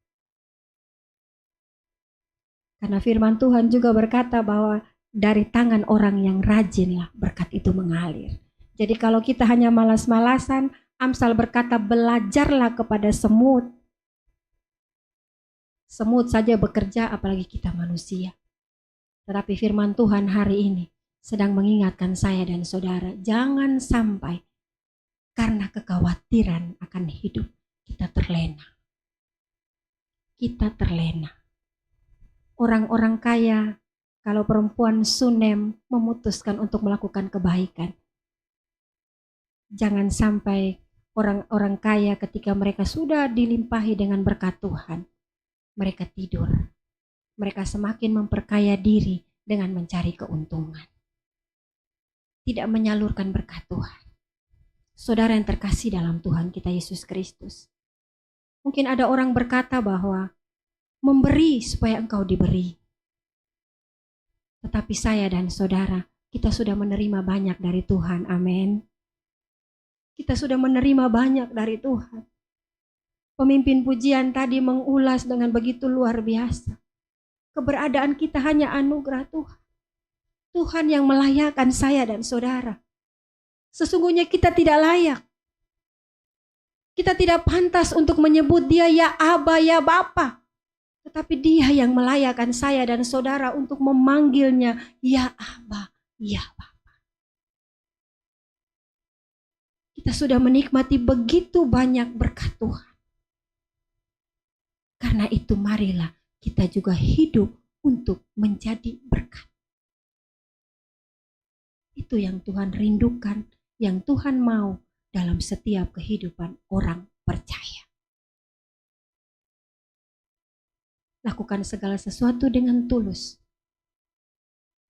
Karena firman Tuhan juga berkata bahwa dari tangan orang yang rajinlah berkat itu mengalir. Jadi kalau kita hanya malas-malasan, Amsal berkata belajarlah kepada semut. Semut saja bekerja apalagi kita manusia. Tetapi firman Tuhan hari ini sedang mengingatkan saya dan saudara, jangan sampai karena kekhawatiran akan hidup kita terlena. Kita terlena. Orang-orang kaya, kalau perempuan Sunem memutuskan untuk melakukan kebaikan, jangan sampai orang-orang kaya ketika mereka sudah dilimpahi dengan berkat Tuhan, mereka tidur. Mereka semakin memperkaya diri dengan mencari keuntungan. Tidak menyalurkan berkat Tuhan. Saudara yang terkasih dalam Tuhan kita Yesus Kristus. Mungkin ada orang berkata bahwa memberi supaya engkau diberi. Tetapi saya dan saudara, kita sudah menerima banyak dari Tuhan. Amin. Kita sudah menerima banyak dari Tuhan. Pemimpin pujian tadi mengulas dengan begitu luar biasa. Keberadaan kita hanya anugerah Tuhan. Tuhan yang melayakkan saya dan saudara. Sesungguhnya kita tidak layak. Kita tidak pantas untuk menyebut dia ya Aba, ya Bapa. Tetapi dia yang melayakkan saya dan saudara untuk memanggilnya ya Aba, ya Bapa. Kita sudah menikmati begitu banyak berkat Tuhan. Karena itu marilah kita juga hidup untuk menjadi berkat. Itu yang Tuhan rindukan, yang Tuhan mau dalam setiap kehidupan orang percaya. Lakukan segala sesuatu dengan tulus.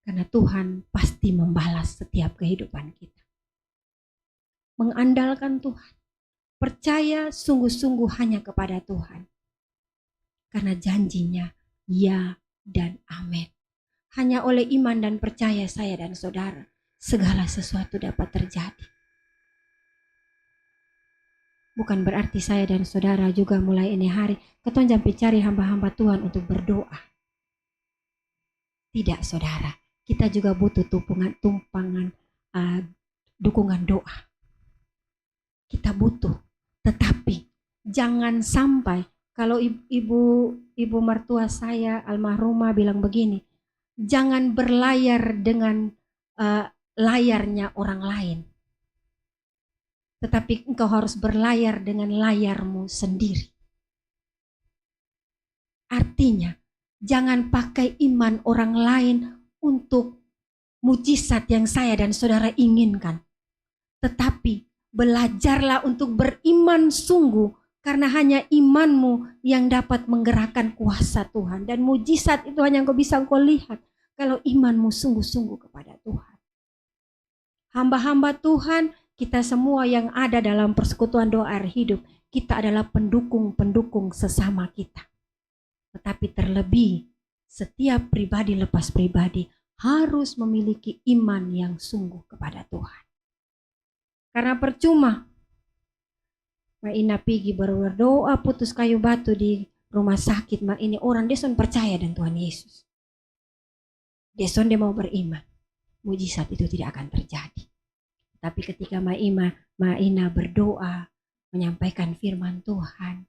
Karena Tuhan pasti membalas setiap kehidupan kita. Mengandalkan Tuhan. Percaya sungguh-sungguh hanya kepada Tuhan. Karena janjinya ya dan amin. Hanya oleh iman dan percaya saya dan saudara, segala sesuatu dapat terjadi. Bukan berarti saya dan saudara juga mulai ini hari keton jampi cari hamba-hamba Tuhan untuk berdoa. Tidak saudara, kita juga butuh dukungan doa. Kita butuh, tetapi jangan sampai kalau ibu mertua saya almarhumah bilang begini, jangan berlayar dengan layarnya orang lain. Tetapi engkau harus berlayar dengan layarmu sendiri. Artinya, jangan pakai iman orang lain untuk mujizat yang saya dan saudara inginkan. Tetapi, belajarlah untuk beriman sungguh, karena hanya imanmu yang dapat menggerakkan kuasa Tuhan. Dan mujizat itu hanya engkau bisa lihat kalau imanmu sungguh-sungguh kepada Tuhan. Hamba-hamba Tuhan, kita semua yang ada dalam persekutuan doa air hidup, kita adalah pendukung-pendukung sesama kita. Tetapi terlebih, setiap pribadi lepas pribadi harus memiliki iman yang sungguh kepada Tuhan. Karena percuma, Ina pergi berdoa putus kayu batu di rumah sakit, ini orang deson percaya dan Tuhan Yesus. Deson dia mau beriman, mujizat itu tidak akan terjadi. Tapi ketika Ina berdoa, menyampaikan firman Tuhan,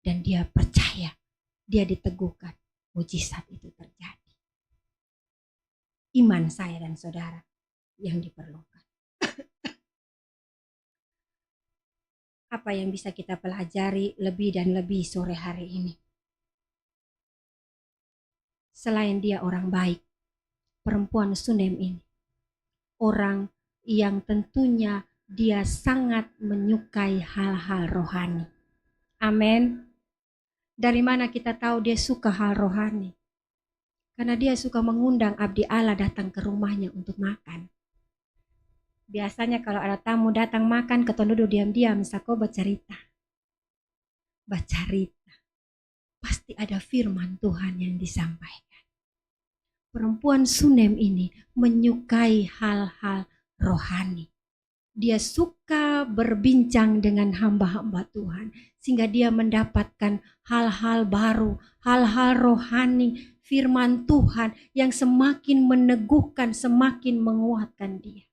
dan dia percaya, dia diteguhkan, mujizat itu terjadi. Iman saya dan saudara yang diperlukan. Apa yang bisa kita pelajari lebih dan lebih sore hari ini? Selain dia orang baik, perempuan Sunem ini, orang yang tentunya dia sangat menyukai hal-hal rohani. Amin. Dari mana kita tahu dia suka hal rohani? Karena dia suka mengundang abdi Allah datang ke rumahnya untuk makan. Biasanya kalau ada tamu datang makan, keton duduk diam-diam, sako bercerita. Pasti ada firman Tuhan yang disampaikan. Perempuan Sunem ini menyukai hal-hal rohani. Dia suka berbincang dengan hamba-hamba Tuhan. Sehingga dia mendapatkan hal-hal baru, hal-hal rohani, firman Tuhan yang semakin meneguhkan, semakin menguatkan dia.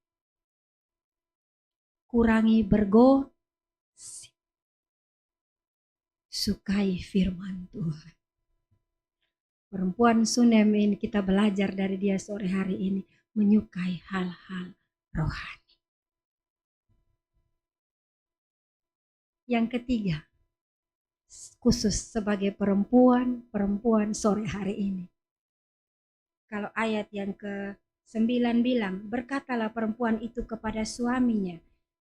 Kurangi bergosip, sukai firman Tuhan. Perempuan Sunem ini kita belajar dari dia sore hari ini, menyukai hal-hal rohani. Yang ketiga, khusus sebagai perempuan sore hari ini. Kalau ayat yang ke-9 bilang, berkatalah perempuan itu kepada suaminya,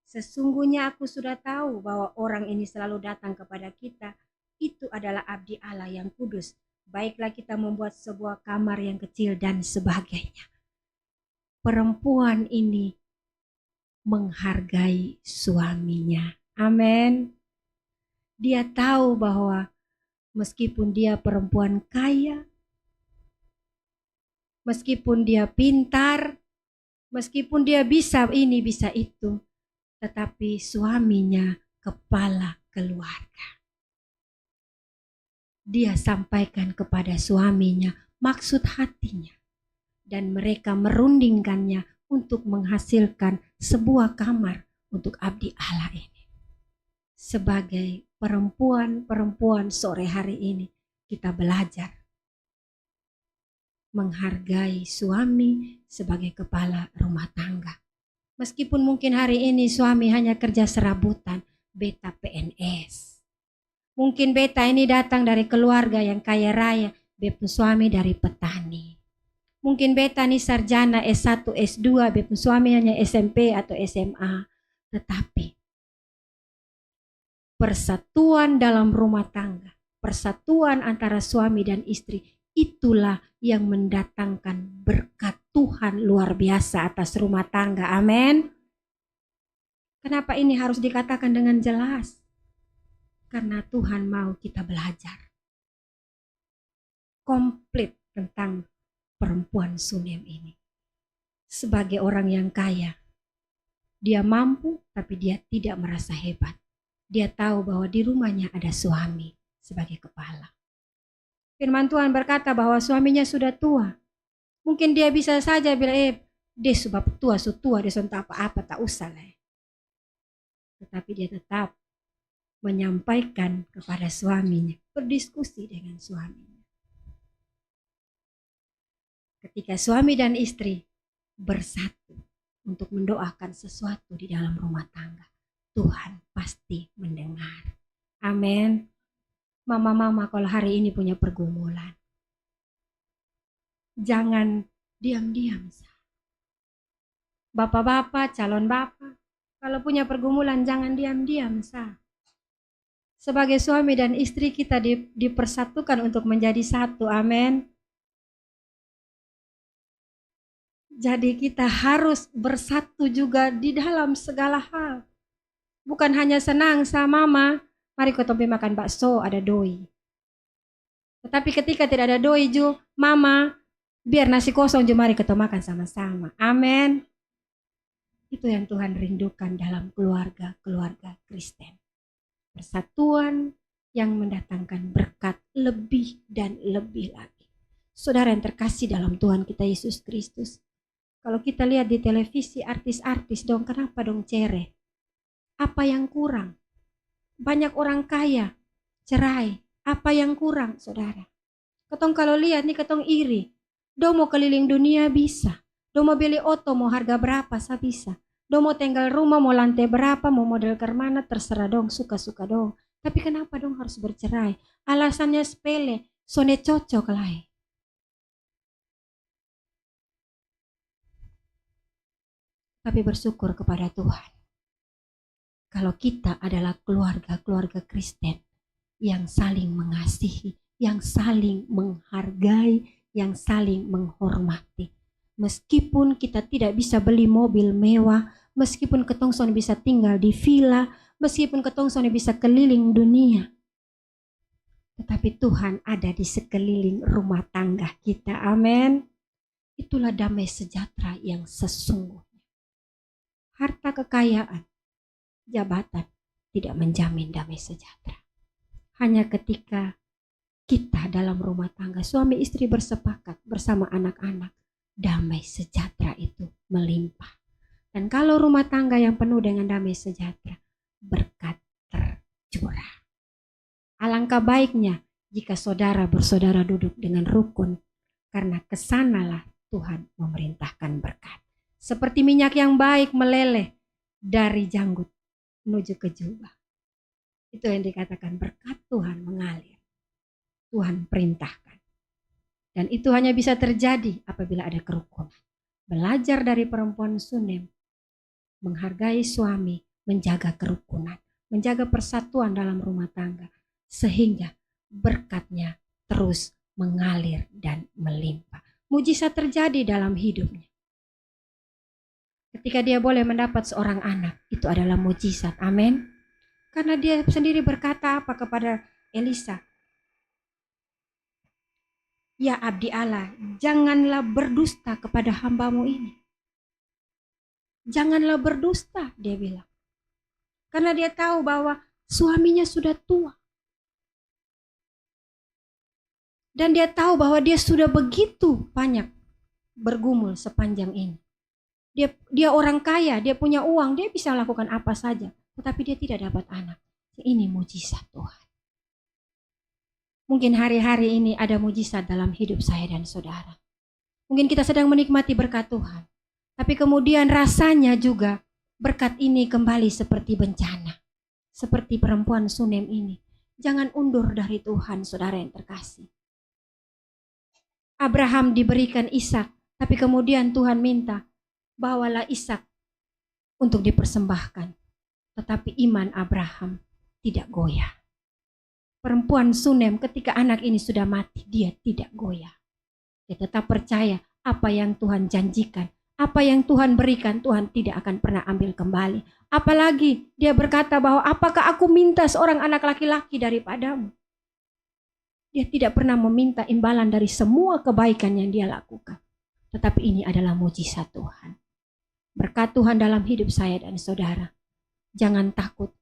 sesungguhnya aku sudah tahu bahwa orang ini selalu datang kepada kita, itu adalah abdi Allah yang kudus. Baiklah kita membuat sebuah kamar yang kecil dan sebagainya. Perempuan ini menghargai suaminya. Amin. Dia tahu bahwa meskipun dia perempuan kaya, meskipun dia pintar, meskipun dia bisa ini bisa itu, tetapi suaminya kepala keluarga. Dia sampaikan kepada suaminya maksud hatinya. dan mereka merundingkannya untuk menghasilkan sebuah kamar untuk abdi Allah ini. Sebagai perempuan-perempuan sore hari ini, kita belajar menghargai suami sebagai kepala rumah tangga. Meskipun mungkin hari ini suami hanya kerja serabutan, beta PNS. Mungkin beta ini datang dari keluarga yang kaya raya, beta suami dari petani. Mungkin beta ini sarjana S1, S2, beta suami hanya SMP atau SMA. Tetapi persatuan dalam rumah tangga, persatuan antara suami dan istri, itulah yang mendatangkan berkat Tuhan luar biasa atas rumah tangga. Amin. Kenapa ini harus dikatakan dengan jelas? Karena Tuhan mau kita belajar komplit tentang perempuan Sunem ini. Sebagai orang yang kaya, dia mampu tapi dia tidak merasa hebat. Dia tahu bahwa di rumahnya ada suami sebagai kepala. Firman Tuhan berkata bahwa suaminya sudah tua. Mungkin dia bisa saja bilang, dia sebab tua, dia sontak apa-apa, tak usah lah. Tetapi dia tetap menyampaikan kepada suaminya, berdiskusi dengan suaminya. Ketika suami dan istri bersatu untuk mendoakan sesuatu di dalam rumah tangga, Tuhan pasti mendengar. Amin. Mama-mama kalau hari ini punya pergumulan, jangan diam-diam. Bapak-bapak, calon bapak, kalau punya pergumulan jangan diam-diam. Sebagai suami dan istri kita dipersatukan untuk menjadi satu. Amin. Jadi kita harus bersatu juga di dalam segala hal. Bukan hanya senang sama mama, mari kita makan bakso, ada doi. Tetapi ketika tidak ada doi ju, mama, biar nasi kosong ju, mari kita makan sama-sama. Amin. Itu yang Tuhan rindukan dalam keluarga Kristen. Persatuan yang mendatangkan berkat lebih dan lebih lagi. Saudara yang terkasih dalam Tuhan kita Yesus Kristus. Kalau kita lihat di televisi artis-artis dong, kenapa dong cerai? Apa yang kurang? Banyak orang kaya, cerai. Apa yang kurang, saudara? Ketong kalau lihat nih, ketong iri. Dong mau keliling dunia bisa. Dong mau beli oto, mau harga berapa, bisa. Dong mau tinggal rumah, mau lantai berapa, mau model ke mana, terserah dong, suka-suka dong. Tapi kenapa dong harus bercerai? Alasannya sepele, sone cocok lah. Tapi bersyukur kepada Tuhan. Kalau kita adalah keluarga Kristen yang saling mengasihi, yang saling menghargai, yang saling menghormati. Meskipun kita tidak bisa beli mobil mewah, meskipun ketong sono bisa tinggal di villa, meskipun ketong sono bisa keliling dunia, tetapi Tuhan ada di sekeliling rumah tangga kita. Amin. Itulah damai sejahtera yang sesungguhnya. Harta kekayaan, jabatan tidak menjamin damai sejahtera. Hanya ketika kita dalam rumah tangga, suami istri bersepakat bersama anak-anak, damai sejahtera itu melimpah. Dan kalau rumah tangga yang penuh dengan damai sejahtera, berkat tercurah. Alangkah baiknya jika saudara bersaudara duduk dengan rukun, karena kesanalah Tuhan memerintahkan berkat. Seperti minyak yang baik meleleh dari janggut menuju ke jubah. Itu yang dikatakan berkat Tuhan mengalir. Tuhan perintahkan. Dan itu hanya bisa terjadi apabila ada kerukunan. Belajar dari perempuan Sunem, menghargai suami, menjaga kerukunan, menjaga persatuan dalam rumah tangga, sehingga berkatnya terus mengalir dan melimpah. Mujizat terjadi dalam hidupnya. Ketika dia boleh mendapat seorang anak, itu adalah mujizat. Amin. Karena dia sendiri berkata apa kepada Elisa? Ya abdi Allah, janganlah berdusta kepada hambamu ini. Janganlah berdusta, dia bilang. Karena dia tahu bahwa suaminya sudah tua. Dan dia tahu bahwa dia sudah begitu banyak bergumul sepanjang ini. Dia orang kaya, dia punya uang, dia bisa lakukan apa saja, tetapi dia tidak dapat anak. Ini mujizat Tuhan. Mungkin hari-hari ini ada mujizat dalam hidup saya dan saudara. Mungkin kita sedang menikmati berkat Tuhan, tapi kemudian rasanya juga berkat ini kembali seperti bencana. Seperti perempuan Sunem ini. Jangan undur dari Tuhan, saudara yang terkasih. Abraham diberikan Ishak, tapi kemudian Tuhan minta, bawalah Ishak untuk dipersembahkan. Tetapi iman Abraham tidak goyah. Perempuan Sunem ketika anak ini sudah mati, dia tidak goyah. Dia tetap percaya apa yang Tuhan janjikan. Apa yang Tuhan berikan, Tuhan tidak akan pernah ambil kembali. Apalagi dia berkata bahwa apakah aku minta seorang anak laki-laki daripadamu. Dia tidak pernah meminta imbalan dari semua kebaikan yang dia lakukan. Tetapi ini adalah mujizat Tuhan. Berkat Tuhan dalam hidup saya dan saudara. Jangan takut.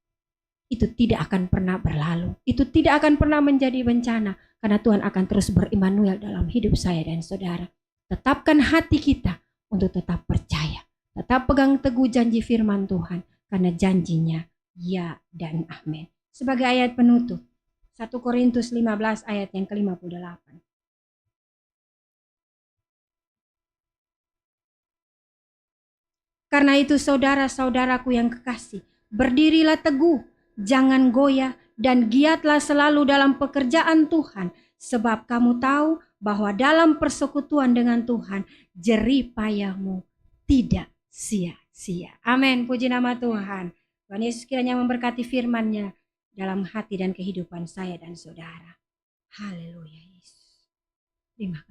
Itu tidak akan pernah berlalu. Itu tidak akan pernah menjadi bencana. Karena Tuhan akan terus berimmanuel dalam hidup saya dan saudara. Tetapkan hati kita untuk tetap percaya. Tetap pegang teguh janji firman Tuhan. Karena janjinya ya dan amin. Sebagai ayat penutup. 1 Korintus 15 ayat yang ke-58. Karena itu saudara-saudaraku yang kekasih. Berdirilah teguh. Jangan goyah dan giatlah selalu dalam pekerjaan Tuhan. Sebab kamu tahu bahwa dalam persekutuan dengan Tuhan, jerih payahmu tidak sia-sia. Amin, puji nama Tuhan. Tuhan Yesus kiranya memberkati firman-Nya dalam hati dan kehidupan saya dan saudara. Haleluya Yesus. Terima kasih.